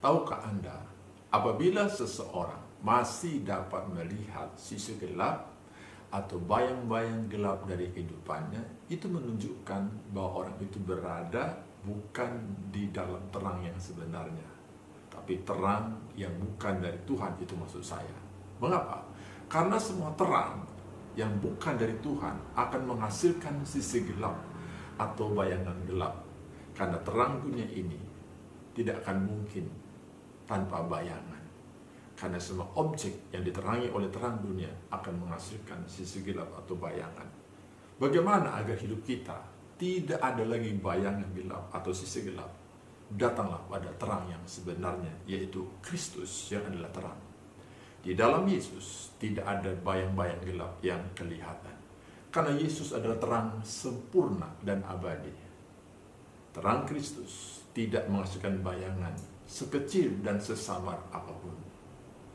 Tahukah Anda, apabila seseorang masih dapat melihat sisi gelap atau bayang-bayang gelap dari kehidupannya, itu menunjukkan bahwa orang itu berada bukan di dalam terang yang sebenarnya, tapi terang yang bukan dari Tuhan. Itu maksud saya. Mengapa? Karena semua terang yang bukan dari Tuhan akan menghasilkan sisi gelap atau bayangan gelap. Karena terang dunia ini tidak akan mungkin tanpa bayangan. Karena semua objek yang diterangi oleh terang dunia akan menghasilkan sisi gelap atau bayangan. Bagaimana agar hidup kita tidak ada lagi bayangan gelap atau sisi gelap? Datanglah pada terang yang sebenarnya, yaitu Kristus yang adalah terang. Di dalam Yesus tidak ada bayang-bayang gelap yang kelihatan. Karena Yesus adalah terang sempurna dan abadi. Terang Kristus tidak menghasilkan bayangan sekecil dan sesamar apapun.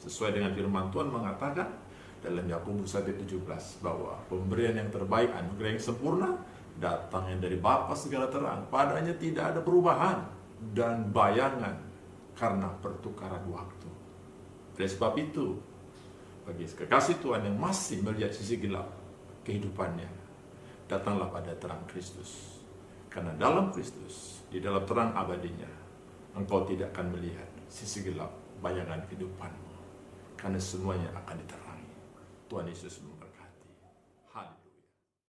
Sesuai dengan firman Tuhan mengatakan dalam Yakobus 1:17 bahwa pemberian yang terbaik, anugerah yang sempurna, datangnya dari Bapa segala terang. Padanya tidak ada perubahan dan bayangan karena pertukaran waktu. Oleh sebab itu, bagi kekasih Tuhan yang masih melihat sisi gelap kehidupannya, datanglah pada terang Kristus. Karena dalam Kristus, di dalam terang abadinya, engkau tidak akan melihat sisi gelap bayangan kehidupanmu. Karena semuanya akan diterangi. Tuhan Yesus